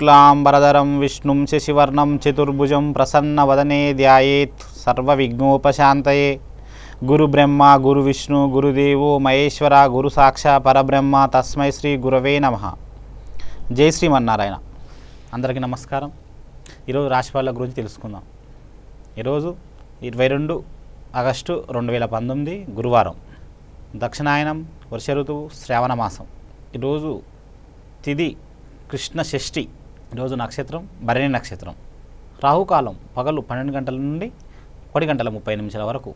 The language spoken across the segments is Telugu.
శుక్లాంబరధరం విష్ణుం శశివర్ణం చతుర్భుజం ప్రసన్నవదనే ధ్యాయేత్ సర్వవిఘ్నోపశాంతయే. గురు బ్రహ్మ గురు విష్ణు గురుదేవో మహేశ్వర గురు సాక్షా పరబ్రహ్మ తస్మై శ్రీ గురవే నమః. జై శ్రీమన్నారాయణ. అందరికీ నమస్కారం. ఈరోజు రాశిఫలాల గురించి తెలుసుకుందాం. ఈరోజు 22 ఆగస్టు 2019 గురువారం, దక్షిణాయనం, వర్ష ఋతువు, శ్రావణ మాసం. ఈరోజు తిథి కృష్ణ షష్ఠి. ఈరోజు నక్షత్రం భరణి నక్షత్రం. రాహుకాలం పగలు 12 గంటల నుండి 1 గంటల 30 నిమిషాల వరకు.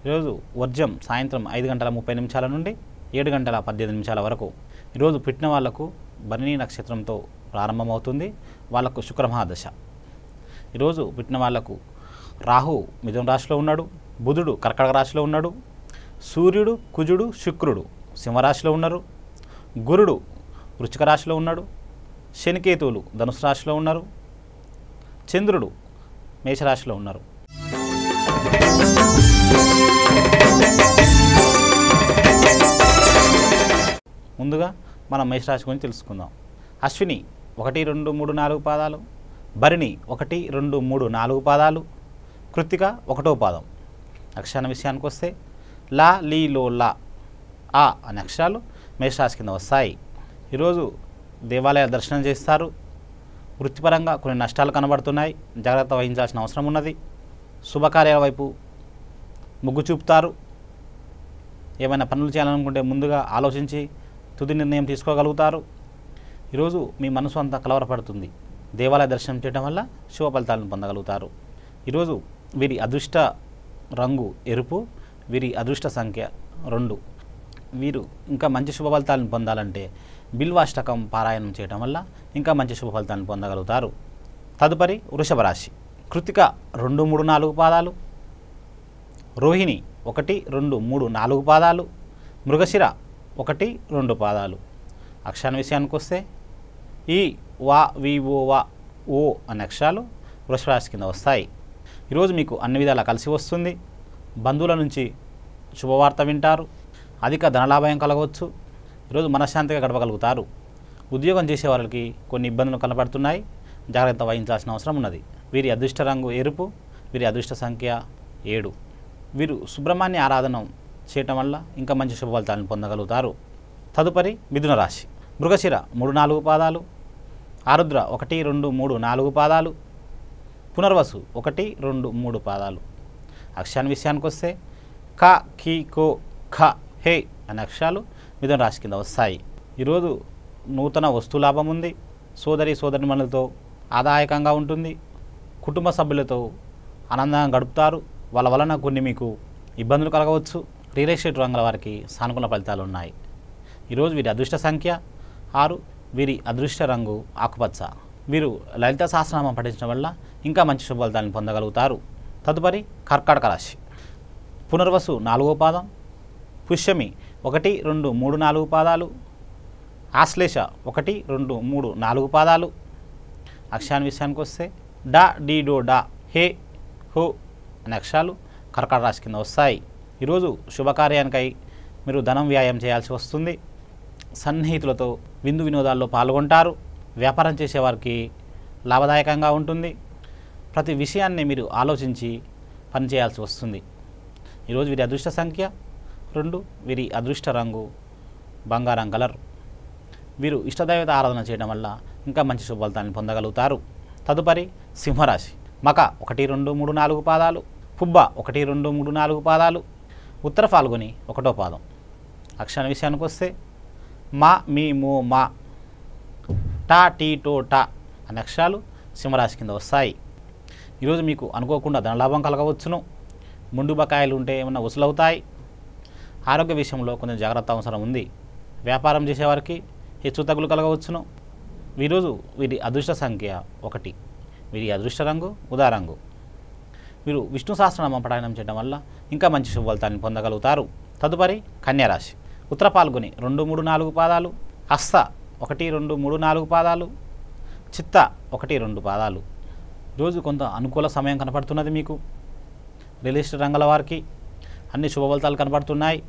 ఈరోజు వర్జం సాయంత్రం 5 గంటల 30 నిమిషాల నుండి 7 గంటల 18 నిమిషాల వరకు. ఈరోజు పుట్టిన వాళ్లకు భరణి నక్షత్రంతో ప్రారంభమవుతుంది. వాళ్లకు శుక్రమహాదశ. ఈరోజు పుట్టిన వాళ్లకు రాహు మిథున రాశిలో ఉన్నాడు, బుధుడు కర్కాటక రాశిలో ఉన్నాడు, సూర్యుడు కుజుడు శుక్రుడు సింహరాశిలో ఉన్నారు, గురుడు వృశ్చిక రాశిలో ఉన్నాడు, శనికేతువులు ధనుసు రాశిలో ఉన్నారు, చంద్రుడు మేషరాశిలో ఉన్నారు. ముందుగా మనం మేషరాశి గురించి తెలుసుకుందాం. అశ్విని 1, 2, 3, 4 పాదాలు, భరణి 1, 2, 3, 4 పాదాలు, కృత్తిక 1వ పాదం. అక్షరాల విషయానికి వస్తే లా లీ లో లా ఆ అనే అక్షరాలు మేషరాశి కింద వస్తాయి. ఈరోజు దేవాలయ దర్శనం చేస్తారు. వృత్తిపరంగా కొన్ని నష్టాలు కనబడుతున్నాయి, జాగ్రత్త వహించాల్సిన అవసరం ఉన్నది. శుభకార్యాల వైపు మొగ్గు చూపుతారు. ఏమైనా పనులు చేయాలనుకుంటే ముందుగా ఆలోచించి తుది నిర్ణయం తీసుకోగలుగుతారు. ఈరోజు మీ మనసు అంతా కలవరపడుతుంది. దేవాలయ దర్శనం చేయడం వల్ల శుభ ఫలితాలను పొందగలుగుతారు. ఈరోజు వీరి అదృష్ట రంగు ఎరుపు, వీరి అదృష్ట సంఖ్య 2. వీరు ఇంకా మంచి శుభ ఫలితాలను పొందాలంటే బిల్వాష్టకం పారాయణం చేయడం వల్ల ఇంకా మంచి శుభ ఫలితాలను పొందగలుగుతారు. తదుపరి వృషభ రాశి. కృత్తిక 2, 3, 4 పాదాలు, రోహిణి 1, 2, 3, 4 పాదాలు, మృగశిర 1, 2 పాదాలు. అక్షరాల విషయానికి వస్తే ఈ వా వి ఓ వా ఓ అనే అక్షరాలు వృషభ రాశి కింద వస్తాయి. ఈరోజు మీకు అన్ని విధాలా కలిసి వస్తుంది. బంధువుల నుంచి శుభవార్త వింటారు. అధిక ధనలాభం కలగవచ్చు. ఈరోజు మనశ్శాంతిగా గడపగలుగుతారు. ఉద్యోగం చేసే వారికి కొన్ని ఇబ్బందులు కనబడుతున్నాయి, జాగ్రత్త వహించాల్సిన అవసరం ఉన్నది. వీరి అదృష్ట రంగు ఎరుపు, వీరి అదృష్ట సంఖ్య 7. వీరు సుబ్రహ్మణ్య ఆరాధన చేయటం వల్ల ఇంకా మంచి శుభ ఫలితాలను పొందగలుగుతారు. తదుపరి మిథున రాశి. మృగశిర 3, 4 పాదాలు, ఆరుద్ర 1, 2, 3, 4 పాదాలు, పునర్వసు 1, 2, 3 పాదాలు. అక్షరాల విషయానికి వస్తే క ఖి కో ఖ హే అనే అక్షరాలు మిథున రాశి కింద వస్తాయి. ఈరోజు నూతన వస్తు లాభం ఉంది. సోదరిమణులతో ఆదాయకంగా ఉంటుంది. కుటుంబ సభ్యులతో ఆనందంగా గడుపుతారు. వాళ్ళ వలన కొన్ని మీకు ఇబ్బందులు కలగవచ్చు. రియల్ ఎస్టేట్ రంగాల వారికి సానుకూల ఫలితాలు ఉన్నాయి. ఈరోజు వీరి అదృష్ట సంఖ్య 6, వీరి అదృష్ట రంగు ఆకుపచ్చ. వీరు లలిత సహస్రనామం పఠించడం వల్ల ఇంకా మంచి శుభ ఫలితాలను పొందగలుగుతారు. తదుపరి కర్కాటక రాశి. పునర్వసు 4వ పాదం, పుష్యమి 1, 2, 3, 4 పాదాలు, ఆశ్లేష 1, 2, 3, 4 పాదాలు. అక్షరాల విషయానికి వస్తే డా డీ డో డా హే హో అనే అక్షరాలు కర్కాటక రాశి కింద వస్తాయి. ఈరోజు శుభకార్యానికై మీరు ధనం వ్యాయామం చేయాల్సి వస్తుంది. సన్నిహితులతో విందు వినోదాల్లో పాల్గొంటారు. వ్యాపారం చేసేవారికి లాభదాయకంగా ఉంటుంది. ప్రతి విషయాన్ని మీరు ఆలోచించి పనిచేయాల్సి వస్తుంది. ఈరోజు వీరి అదృష్ట సంఖ్య 2, వీరి అదృష్ట రంగు బంగారం కలర్. వీరు ఇష్టదైవత ఆరాధన చేయడం వల్ల ఇంకా మంచి శుభ ఫలితాలను పొందగలుగుతారు. తదుపరి సింహరాశి. మక 1, 2, 3, 4 పాదాలు, పుబ్బ 1, 2, 3, 4 పాదాలు, ఉత్తర ఫాల్గుని 1వ పాదం. అక్షరాల విషయానికి వస్తే మా మీ మో మా టా టీ టో టా అనే అక్షరాలు సింహరాశి కింద వస్తాయి. ఈరోజు మీకు అనుకోకుండా ధనలాభం కలగవచ్చును. ముందు బకాయిలు ఉంటే ఏమన్నా వసూలవుతాయి. ఆరోగ్య విషయంలో కొంచెం జాగ్రత్త అవసరం ఉంది. వ్యాపారం చేసేవారికి హెచ్చుతగ్గులు కలగవచ్చును. ఈరోజు వీరి అదృష్ట సంఖ్య 1, వీరి అదృష్ట రంగు ఉదా రంగు. వీరు విష్ణు సహస్రనామం పారాయణం చేయడం వల్ల ఇంకా మంచి శుభ ఫలితాన్ని పొందగలుగుతారు. తదుపరి కన్యారాశి. ఉత్తర పాల్గొని 2, 3, 4 పాదాలు, హస్త 1, 2, 3, 4 పాదాలు, చిత్త 1, 2 పాదాలు. ఈరోజు కొంత అనుకూల సమయం కనపడుతున్నది మీకు. రియల్ ఎస్టేట్ రంగాల వారికి అన్ని శుభ ఫలితాలు కనబడుతున్నాయి.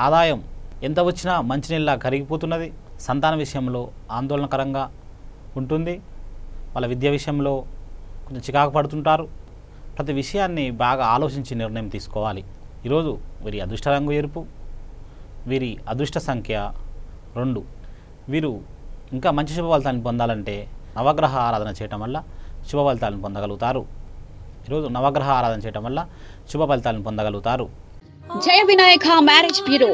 ఆదాయం ఎంత వచ్చినా మంచినీళ్ళ కరిగిపోతున్నది. సంతాన విషయంలో ఆందోళనకరంగా ఉంటుంది. వాళ్ళ విద్య విషయంలో కొంచెం చికాకు పడుతుంటారు. ప్రతి విషయాన్ని బాగా ఆలోచించి నిర్ణయం తీసుకోవాలి. ఈరోజు వీరి అదృష్ట రంగు ఎరుపు, వీరి అదృష్ట సంఖ్య 2. వీరు ఇంకా మంచి శుభ ఫలితాన్ని పొందాలంటే నవగ్రహ ఆరాధన చేయటం వల్ల శుభ ఫలితాలను పొందగలుగుతారు. ఈరోజు నవగ్రహ ఆరాధన చేయటం వల్ల శుభ ఫలితాలను పొందగలుగుతారు. జయ వినాయక మ్యారేజ్ బ్యూరో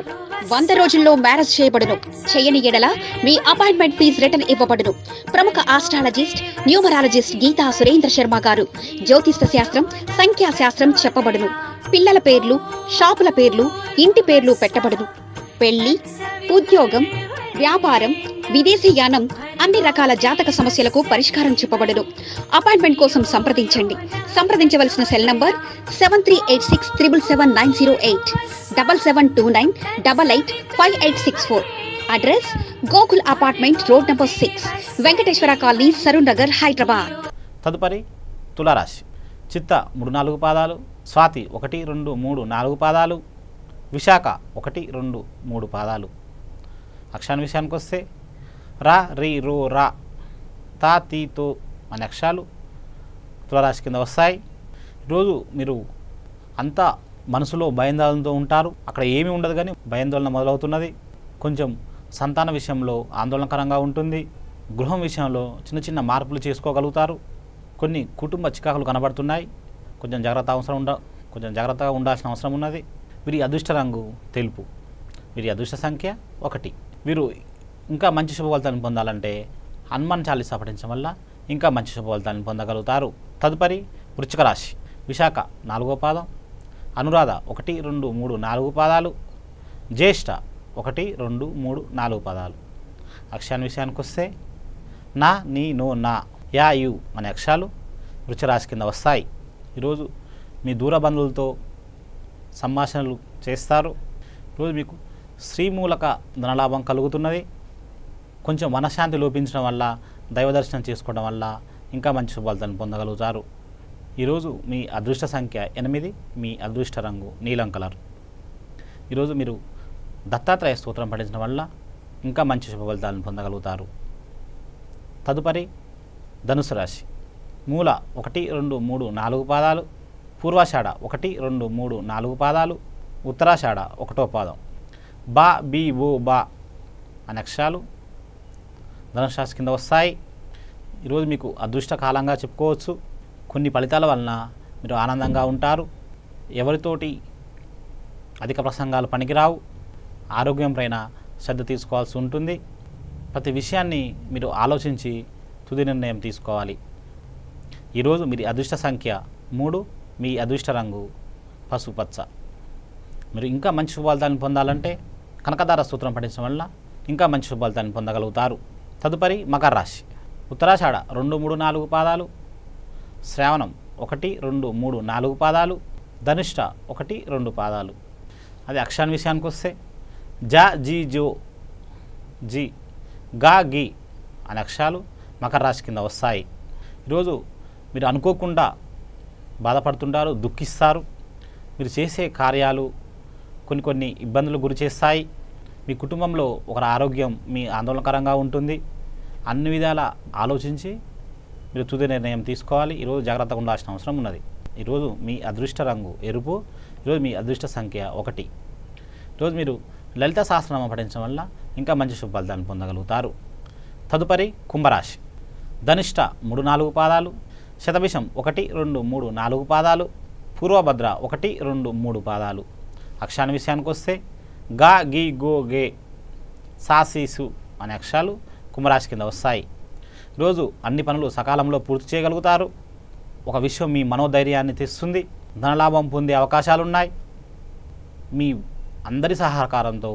100 రోజుల్లో మ్యారేజ్ చేయబడును. చేయని ఎడల మీ అపాయింట్మెంట్ ఫీజు రిటర్న్ ఇవ్వబడును. ప్రముఖ ఆస్ట్రాలజిస్ట్ న్యూమరాలజిస్ట్ గీతా సురేంద్ర శర్మ గారు జ్యోతిష్య శాస్త్రం, సంఖ్యా శాస్త్రం చెప్పబడును. పిల్లల పేర్లు, షాపుల పేర్లు, ఇంటి పేర్లు పెట్టబడును. పెళ్లి, ఉద్యోగం, వ్యాపారం, విదేశీయానం, అన్ని రకాల జాతక సమస్యలకు పరిష్కారం చెప్పబడును. అపాయింట్మెంట్ కోసం సంప్రదించండి. సంప్రదించవలసిన cell number 7386777908 7729885864. Address Gokul apartment, road number 6, Venkateswara colony, Saroor Nagar, Hyderabad. తదుపరి తులారాశి. చిత్త 3, 4 పాదాలు, స్వాతి 1, 2, 3, 4 పాదాలు, విశాఖ 1, 2, 3 పాదాలు. అక్షరాల విషయానికి వస్తే రా, రి, రో, రా, తా, తీ, తో అనే అక్షరాలు తులారాశి కింద వస్తాయి. ఈరోజు మీరు అంతా మనసులో భయాందోళనతో ఉంటారు. అక్కడ ఏమీ ఉండదు కానీ భయాందోళన మొదలవుతున్నది. కొంచెం సంతాన విషయంలో ఆందోళనకరంగా ఉంటుంది. గృహం విషయంలో చిన్న చిన్న మార్పులు చేసుకోగలుగుతారు. కొన్ని కుటుంబ చికాకులు కనబడుతున్నాయి. కొంచెం జాగ్రత్తగా ఉండాల్సిన అవసరం ఉన్నది. వీరి అదృష్ట రంగు తెలుపు, వీరి అదృష్ట సంఖ్య 1. వీరు ఇంకా మంచి శుభ ఫలితాలను పొందాలంటే హనుమాన్ చాలీసా పఠించడం వల్ల ఇంకా మంచి శుభ ఫలితాలను పొందగలుగుతారు. తదుపరి వృశ్చిక రాశి. విశాఖ 4వ పాదం, అనురాధ 1, 2, 3, 4 పాదాలు, జ్యేష్ఠ 1, 2, 3, 4 పాదాలు. అక్షరాల విషయానికి వస్తే నా, నీ, నో, నా, యా, యు అనే అక్షరాలు వృశ్చిక రాశి కింద వస్తాయి. ఈరోజు మీ దూర బంధువులతో సంభాషణలు చేస్తారు. ఈరోజు మీకు శ్రీమూలక ధనలాభం కలుగుతున్నది. కొంచెం మనశ్శాంతి లోపించడం వల్ల, దైవ దర్శనం చేసుకోవడం వల్ల ఇంకా మంచి శుభాలను పొందగలుగుతారు. ఈరోజు మీ అదృష్ట సంఖ్య 8, మీ అదృష్ట రంగు నీలం కలర్. ఈరోజు మీరు దత్తాత్రేయ స్తోత్రం పఠించడం వల్ల ఇంకా మంచి శుభ ఫలితాలను పొందగలుగుతారు. తదుపరి ధనుసు రాశి. మూల 1, 2, 3, 4 పాదాలు, పూర్వాషాఢ 1, 2, 3, 4 పాదాలు, ఉత్తరాషాఢ 1వ పాదం. బా, బి, ఓ, బా అనే అక్షరాలు ధనుసు రాశి కింద వస్తాయి. ఈరోజు మీకు అదృష్ట కాలంగా చెప్పుకోవచ్చు. కొన్ని ఫలితాల వలన మీరు ఆనందంగా ఉంటారు. ఎవరితోటి అధిక ప్రసంగాలు పనికిరావు. ఆరోగ్యం పైన శ్రద్ధ తీసుకోవాల్సి ఉంటుంది. ప్రతి విషయాన్ని మీరు ఆలోచించి తుది నిర్ణయం తీసుకోవాలి. ఈరోజు మీ అదృష్ట సంఖ్య 3, మీ అదృష్ట రంగు పసుపచ్చ. మీరు ఇంకా మంచి శుభాలను పొందాలంటే కనకదార స్తోత్రం పఠించడం వల్ల ఇంకా మంచి శుభాలను పొందగలుగుతారు. తదుపరి మకర రాశి. ఉత్తరాషాఢ 2, 3, 4 పాదాలు, శ్రావణం 1, 2, 3, 4 పాదాలు, ధనిష్ట 1, 2 పాదాలు. అది అక్షరాల విషయానికి వస్తే జా, జీ, జో, జీ, గా, గి అనే అక్షరాలు మకర రాశి కింద వస్తాయి. ఈరోజు మీరు అనుకోకుండా బాధపడుతుంటారు, దుఃఖిస్తారు. మీరు చేసే కార్యాలు కొన్ని ఇబ్బందులు గురి చేస్తాయి. మీ కుటుంబంలో ఒకరి ఆరోగ్యం మీ ఆందోళనకరంగా ఉంటుంది. అన్ని విధాల ఆలోచించి మీరు తుది నిర్ణయం తీసుకోవాలి. ఈరోజు జాగ్రత్తగా ఉండాల్సిన అవసరం ఉన్నది. ఈరోజు మీ అదృష్ట రంగు ఎరుపు. ఈరోజు మీ అదృష్ట సంఖ్య 1. ఈరోజు మీరు లలిత సహస్రనామం పఠించడం వల్ల ఇంకా మంచి శుభ ఫలితాలను పొందగలుగుతారు. తదుపరి కుంభరాశి. ధనిష్ట 3, 4 పాదాలు, శతభిషం 1, 2, 3, 4 పాదాలు, పూర్వభద్ర 1, 2, 3 పాదాలు. అక్షరాల విషయానికి వస్తే గా, గి, గో, గే, సా, సి, సు అనే అక్షరాలు కుంభరాశి కింద వస్తాయి. ఈరోజు అన్ని పనులు సకాలంలో పూర్తి చేయగలుగుతారు. ఒక విషయం మీ మనోధైర్యాన్ని తెస్తుంది. ధనలాభం పొందే అవకాశాలున్నాయి. మీ అందరి సహకారంతో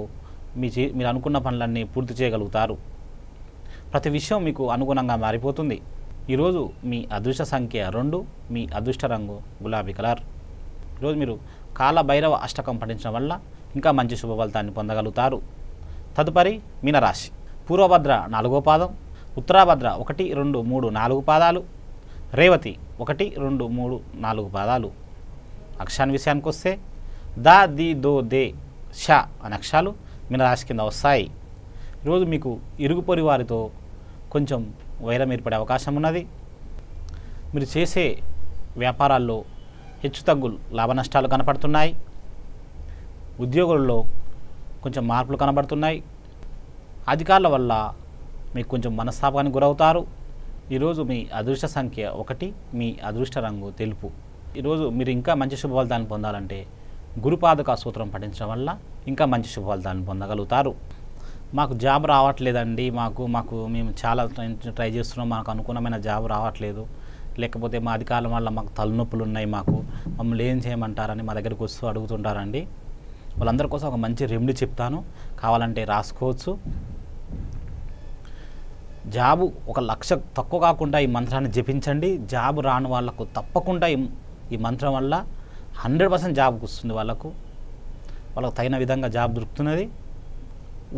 మీరు అనుకున్న పనులన్నీ పూర్తి చేయగలుగుతారు. ప్రతి విషయం మీకు అనుగుణంగా మారిపోతుంది. ఈరోజు మీ అదృష్ట సంఖ్య 2, మీ అదృష్ట రంగు గులాబీ కలర్. ఈరోజు మీరు కాల భైరవ అష్టకం పఠించడం వల్ల ఇంకా మంచి శుభ ఫలితాన్ని పొందగలుగుతారు. తదుపరి మీనరాశి. పూర్వభద్ర 4వ పాదం, ఉత్తరాభద్ర 1, 2, 3, 4 పాదాలు, రేవతి 1, 2, 3, 4 పాదాలు. అక్షరాల విషయానికి వస్తే దా, ది, దో, దే, షా అనే అక్షరాలు మీనరాశి కింద వస్తాయి. ఈరోజు మీకు ఇరుగు పొరి వారితో కొంచెం వైరం ఏర్పడే అవకాశం ఉన్నది. మీరు చేసే వ్యాపారాల్లో హెచ్చుతగ్గులు లాభ నష్టాలు కనపడుతున్నాయి. ఉద్యోగుల్లో కొంచెం మార్పులు కనబడుతున్నాయి. అధికారుల వల్ల మీకు కొంచెం మనస్తాపానికి గురవుతారు. ఈరోజు మీ అదృష్ట సంఖ్య 1, మీ అదృష్ట రంగు తెలుపు. ఈరోజు మీరు ఇంకా మంచి శుభ ఫలితాలను పొందాలంటే గురుపాదక సూత్రం పఠించడం వల్ల ఇంకా మంచి శుభ ఫలితాలను పొందగలుగుతారు. మాకు జాబ్ రావట్లేదండి, మేము చాలా ట్రై చేస్తున్నాం, మాకు అనుకూలమైన జాబ్ రావట్లేదు, లేకపోతే మా అధికారుల వల్ల మాకు తలనొప్పులు ఉన్నాయి, మమ్మల్ని ఏం చేయమంటారని మా దగ్గరికి వస్తూ అడుగుతుంటారండి. వాళ్ళందరి కోసం ఒక మంచి రెమెడీ చెప్తాను, కావాలంటే రాసుకోవచ్చు. జాబు 1,00,000 తక్కువ కాకుండా ఈ మంత్రాన్ని జపించండి. జాబు రాని వాళ్ళకు తప్పకుండా ఈ మంత్రం వల్ల 100% జాబ్ వస్తుంది. వాళ్ళకు తగిన విధంగా జాబ్ దొరుకుతున్నది.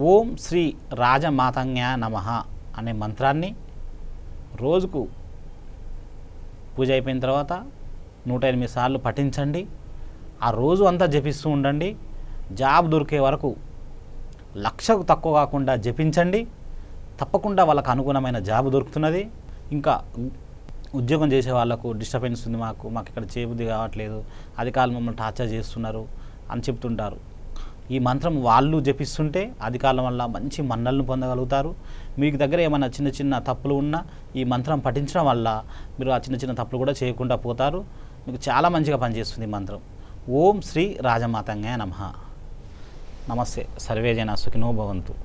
ఓం శ్రీ రాజమాతంగ్య నమః అనే మంత్రాన్ని రోజుకు పూజ అయిపోయిన తర్వాత 108 సార్లు పఠించండి. ఆ రోజు అంతా జపిస్తూ ఉండండి. జాబ్ దొరికే వరకు 1,00,000కు తక్కువ కాకుండా జపించండి. తప్పకుండా వాళ్ళకు అనుగుణమైన జాబ్ దొరుకుతున్నది. ఇంకా ఉద్యోగం చేసే వాళ్ళకు డిస్టర్బెన్స్ ఉంది, మాకు ఇక్కడ చేయబుద్ధి కావట్లేదు, అధికారులు మమ్మల్ని టార్చర్ చేస్తున్నారు అని చెప్తుంటారు. ఈ మంత్రం వాళ్ళు జపిస్తుంటే అధికారుల వల్ల మంచి మన్నలను పొందగలుగుతారు. మీకు దగ్గర ఏమైనా చిన్న చిన్న తప్పులు ఉన్నా ఈ మంత్రం పఠించడం వల్ల మీరు ఆ చిన్న చిన్న తప్పులు కూడా చేయకుండా పోతారు. మీకు చాలా మంచిగా పనిచేస్తుంది ఈ మంత్రం. ఓం శ్రీ రాజమాతంగ్య నమః. నమస్తే. సర్వే జనా సుఖినో భవంతు.